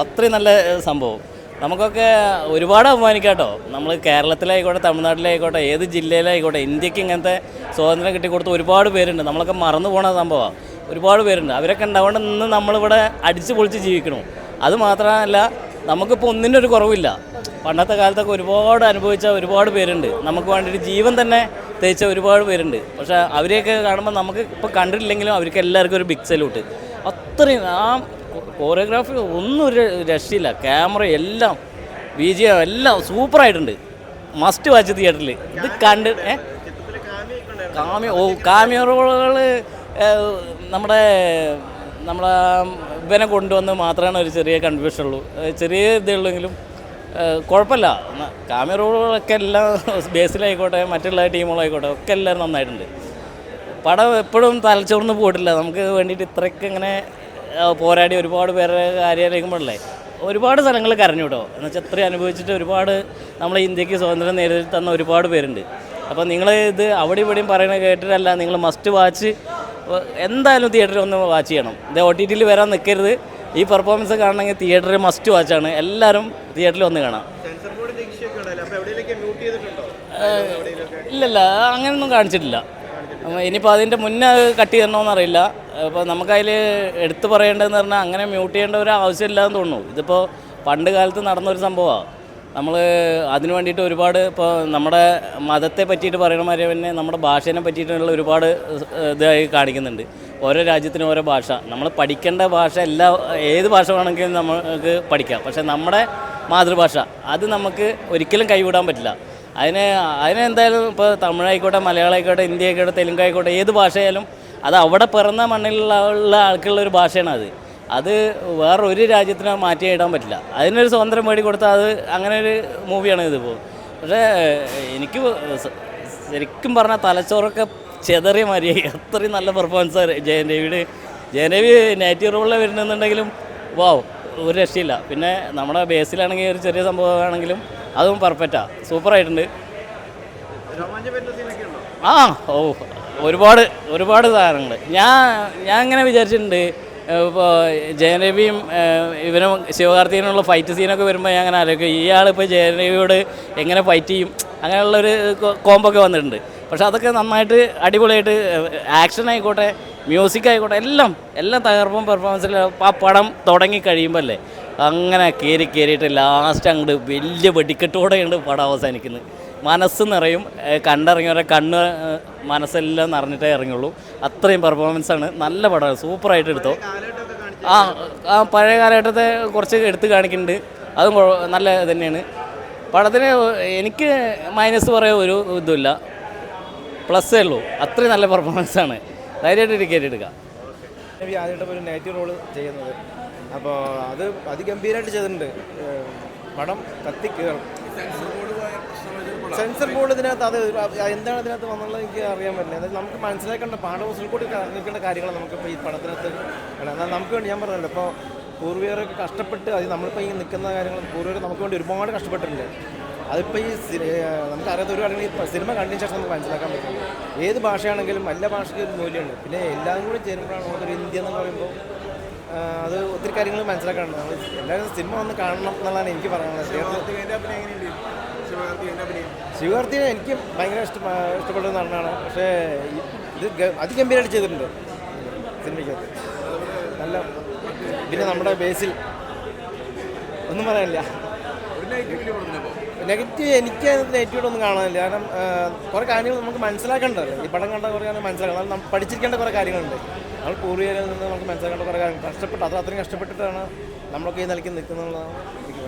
അത്രയും നല്ല സംഭവം നമുക്കൊക്കെ ഒരുപാട് അഭിമാനിക്കാം കേട്ടോ. നമ്മൾ കേരളത്തിലായിക്കോട്ടെ, തമിഴ്നാട്ടിലായിക്കോട്ടെ, ഏത് ജില്ലയിലായിക്കോട്ടെ, ഇന്ത്യക്ക് ഇങ്ങനത്തെ സ്വാതന്ത്ര്യം കിട്ടിക്കൊടുത്ത ഒരുപാട് പേരുണ്ട്. നമ്മളൊക്കെ മറന്നു പോണ സംഭവമാണ്. ഒരുപാട് പേരുണ്ട്. അവരൊക്കെ ഉണ്ടാവേണ്ട നിന്ന് നമ്മളിവിടെ അടിച്ചു പൊളിച്ച് ജീവിക്കണം. അത് മാത്രമല്ല, നമുക്കിപ്പോൾ ഒന്നിനും ഒരു കുറവില്ല. പണ്ടത്തെ കാലത്തൊക്കെ ഒരുപാട് അനുഭവിച്ച ഒരുപാട് പേരുണ്ട്. നമുക്ക് വേണ്ടിയിട്ട് ജീവൻ തന്നെ തേച്ച ഒരുപാട് പേരുണ്ട്. പക്ഷേ അവരെയൊക്കെ കാണുമ്പോൾ നമുക്ക് ഇപ്പോൾ കണ്ടിട്ടില്ലെങ്കിലും അവർക്ക് എല്ലാവർക്കും ഒരു ബിഗ് സല്യൂട്ട്. അത്രയും ആ കോറിയോഗ്രാഫി ഒന്നും ഒരു രക്ഷയില്ല. ക്യാമറ എല്ലാം BGM എല്ലാം സൂപ്പറായിട്ടുണ്ട്. മസ്റ്റ് വാച്ച് തിയേറ്ററിൽ ഇത് കണ്ട് കാമിയോ റോളുകൾ നമ്മുടെ ഇവനെ കൊണ്ടുവന്ന് മാത്രമാണ് ഒരു ചെറിയ കൺഫ്യൂഷൻ ഉള്ളൂ. ചെറിയ ഇതേ ഉള്ളെങ്കിലും കുഴപ്പമില്ല. കാമിയോ റോളുകളൊക്കെ എല്ലാം ബേസിലായിക്കോട്ടെ, മറ്റുള്ള ടീമുകളായിക്കോട്ടെ ഒക്കെ എല്ലാവരും നന്നായിട്ടുണ്ട്. പടം എപ്പോഴും തലച്ചോർന്ന് പോയിട്ടില്ല. നമുക്ക് വേണ്ടിയിട്ട് ഇത്രയ്ക്ക് ഇങ്ങനെ പോരാടി ഒരുപാട് പേരുടെ കാര്യമായിരിക്കുമ്പോഴല്ലേ ഒരുപാട് സ്ഥലങ്ങൾ കരഞ്ഞു കേട്ടോ. എന്നുവെച്ചാൽ ഇത്രയും അനുഭവിച്ചിട്ട് ഒരുപാട് നമ്മളെ ഇന്ത്യക്ക് സ്വാതന്ത്ര്യം നേടി തന്ന ഒരുപാട് പേരുണ്ട്. അപ്പോൾ നിങ്ങൾ ഇത് അവിടെ ഇവിടെയും പറയുന്നത് കേട്ടിട്ടല്ല, നിങ്ങൾ മസ്റ്റ് വാച്ച് എന്തായാലും തിയേറ്ററിൽ ഒന്ന് വാച്ച് ചെയ്യണം. ഇത് OTTയിൽ വരാൻ നിൽക്കരുത്. ഈ പെർഫോമൻസ് കാണണമെങ്കിൽ തിയേറ്ററിൽ മസ്റ്റ് വാച്ചാണ്. എല്ലാവരും തിയേറ്ററിൽ ഒന്ന് കാണാം. ഇല്ലല്ല, അങ്ങനെയൊന്നും കാണിച്ചിട്ടില്ല. ഇനിയിപ്പോൾ അതിൻ്റെ മുന്നേ കട്ട് ചെയ്യണമെന്നറിയില്ല. ഇപ്പോൾ നമുക്കതിൽ എടുത്തു പറയേണ്ടതെന്ന് പറഞ്ഞാൽ അങ്ങനെ മ്യൂട്ട് ചെയ്യേണ്ട ഒരു ആവശ്യമില്ലാന്ന് തോന്നുന്നു. ഇതിപ്പോൾ പണ്ട് കാലത്ത് നടന്നൊരു സംഭവമാണ്. നമ്മൾ അതിന് വേണ്ടിയിട്ട് ഒരുപാട് ഇപ്പോൾ നമ്മുടെ മതത്തെ പറ്റിയിട്ട് പറയണ മാതിരി തന്നെ നമ്മുടെ ഭാഷേനെ പറ്റിയിട്ടുള്ള ഒരുപാട് ഇതായി കാണിക്കുന്നുണ്ട്. ഓരോ രാജ്യത്തിനും ഓരോ ഭാഷ. നമ്മൾ പഠിക്കേണ്ട ഭാഷ ഏത് ഭാഷ വേണമെങ്കിലും നമുക്ക് പഠിക്കാം. പക്ഷേ നമ്മുടെ മാതൃഭാഷ അത് നമുക്ക് ഒരിക്കലും കൈവിടാൻ പറ്റില്ല. അതിനെന്തായാലും ഇപ്പോൾ തമിഴായിക്കോട്ടെ, മലയാളമായിക്കോട്ടെ, ഹിന്ദി ആയിക്കോട്ടെ, തെലുങ്കായിക്കോട്ടെ, ഏത് ഭാഷയായാലും അത് അവിടെ പിറന്ന മണ്ണിലുള്ള ആൾക്കുള്ളൊരു ഭാഷയാണ് അത് വേറൊരു രാജ്യത്തിനും മാറ്റിയിടാൻ പറ്റില്ല. അതിനൊരു സ്വാതന്ത്ര്യം മേടിക്കൊടുത്താൽ അത് അങ്ങനെ ഒരു മൂവിയാണ് ഇതിപ്പോൾ. പക്ഷേ എനിക്ക് ശരിക്കും പറഞ്ഞാൽ തലച്ചോറൊക്കെ ചെതറിയ മാതിരിയായി. അത്രയും നല്ല പെർഫോമൻസ് ജയദേവി നേറ്റീവ് റോളിൽ വരുന്നുണ്ടെങ്കിലും വാവ് ഒരു രക്ഷയില്ല. പിന്നെ നമ്മുടെ ബേസിലാണെങ്കിൽ ഒരു ചെറിയ സംഭവമാണെങ്കിലും അതും പെർഫെക്റ്റാണ്, സൂപ്പറായിട്ടുണ്ട്. ഒരുപാട് സാധനങ്ങൾ ഞാൻ ഇങ്ങനെ വിചാരിച്ചിട്ടുണ്ട്. ഇപ്പോൾ ജയദേവിയും ഇവനും ശിവകാർത്തികനുള്ള ഫൈറ്റ് സീനൊക്കെ വരുമ്പോൾ ഞാൻ അങ്ങനെ ആലോചിക്കും, ഇയാളിപ്പോൾ ജയദേവിയോട് എങ്ങനെ ഫൈറ്റ് ചെയ്യും, അങ്ങനെയുള്ളൊരു കോമ്പൊക്കെ വന്നിട്ടുണ്ട്. പക്ഷെ അതൊക്കെ നന്നായിട്ട് അടിപൊളിയായിട്ട് ആക്ഷൻ ആയിക്കോട്ടെ, മ്യൂസിക് ആയിക്കോട്ടെ, എല്ലാം തകർപ്പും പെർഫോമൻസിൽ ആ പടം തുടങ്ങി കഴിയുമ്പോൾ അല്ലേ അങ്ങനെ കയറിയിട്ട് ലാസ്റ്റ് അങ്ങോട്ട് വലിയ വെടിക്കെട്ടോടെയുണ്ട് പടം അവസാനിക്കുന്നത്. മനസ്സ് നിറയും. കണ്ടിറങ്ങിയവരെ മനസ്സെല്ലാം നിറഞ്ഞിട്ടേ ഇറങ്ങുള്ളൂ. അത്രയും പെർഫോമൻസാണ്. നല്ല പടമാണ്, സൂപ്പറായിട്ട് എടുത്തോ. പഴയ കാലഘട്ടത്തെ കുറച്ച് എടുത്ത് കാണിക്കുന്നുണ്ട്. അതും നല്ല തന്നെയാണ്. പടത്തിന് എനിക്ക് മൈനസ് പറയാൻ ഒരു ഇതുമില്ല, പ്ലസ്സേ ഉള്ളൂ. അത്രയും നല്ല പെർഫോമൻസാണ്. ധൈര്യമായിട്ട് കയറിയെടുക്കാം. ആദ്യമായിട്ട് ഒരു നെഗറ്റീവ് റോള് ചെയ്യുന്നത്, അപ്പോൾ അത് അതിഗംഭീരമായിട്ട് ചെയ്തിട്ടുണ്ട്. പടം കത്തി കയറും. സെൻസർ ബോർഡ് ഇതിനകത്ത് അത് എന്താണ് ഇതിനകത്ത് വന്നുള്ളത് എനിക്ക് അറിയാൻ പറ്റില്ല. അതായത് നമുക്ക് മനസ്സിലാക്കേണ്ട പാഠപുസ്തകം കൂടി നിൽക്കേണ്ട കാര്യങ്ങൾ നമുക്കിപ്പോൾ ഈ പടത്തിനകത്ത് എന്നാൽ നമുക്ക് വേണ്ടി ഞാൻ പറഞ്ഞല്ലോ, ഇപ്പോൾ പൂർവികരൊക്കെ കഷ്ടപ്പെട്ട് അത് നമ്മളിപ്പോൾ ഈ നിൽക്കുന്ന കാര്യങ്ങൾ പൂർവികർ നമുക്ക് വേണ്ടി ഒരുപാട് കഷ്ടപ്പെട്ടിട്ടുണ്ട്. അതിപ്പോൾ ഈ നമുക്കറിയാത്ത ഒരു കാര്യങ്ങൾ ഈ സിനിമ കണ്ടതിന് ശേഷം നമുക്ക് മനസ്സിലാക്കാൻ പറ്റും. ഏത് ഭാഷയാണെങ്കിലും എല്ലാ ഭാഷയ്ക്കും ഒരു മൂല്യമുണ്ട്. പിന്നെ എല്ലാവരും കൂടി ചേരുമ്പോഴാണ് നമുക്കൊരു ഇന്ത്യ എന്ന് പറയുമ്പോൾ അത് ഒത്തിരി കാര്യങ്ങൾ മനസ്സിലാക്കാനുണ്ട്. നമ്മൾ എല്ലാവരും സിനിമ വന്ന് കാണണം എന്നുള്ളതാണ് എനിക്ക് പറയാനുള്ളത്. ശിവകാർത്തികനെ എനിക്ക് ഭയങ്കര ഇഷ്ടപ്പെട്ട നടനാണ്. പക്ഷേ ഇത് അതിഗംഭീരമായിട്ട് ചെയ്തിട്ടുണ്ട് സിനിമയ്ക്കകത്ത്. നല്ല പിന്നെ നമ്മുടെ ബേസിൽ ഒന്നും പറയാനില്ല. നെഗറ്റീവ് എനിക്ക് നെഗറ്റീവൊന്നും കാണാനില്ല. കാരണം കുറേ കാര്യങ്ങൾ നമുക്ക് മനസ്സിലാക്കേണ്ടതല്ലേ. ഈ പടം കണ്ട കുറേ കാര്യങ്ങൾ മനസ്സിലാക്കണം. നമ്മൾ പഠിച്ചിരിക്കേണ്ട കുറേ കാര്യങ്ങളുണ്ട്. നമ്മൾ പൂർവികരിൽ നിന്ന് നമുക്ക് മനസ്സിലാക്കേണ്ട കുറേ കാര്യങ്ങൾ അത്രയും കഷ്ടപ്പെട്ടിട്ടാണ് നമ്മളൊക്കെ ഈ നിലയ്ക്ക് നിൽക്കുന്നതെന്നാണ് എനിക്ക്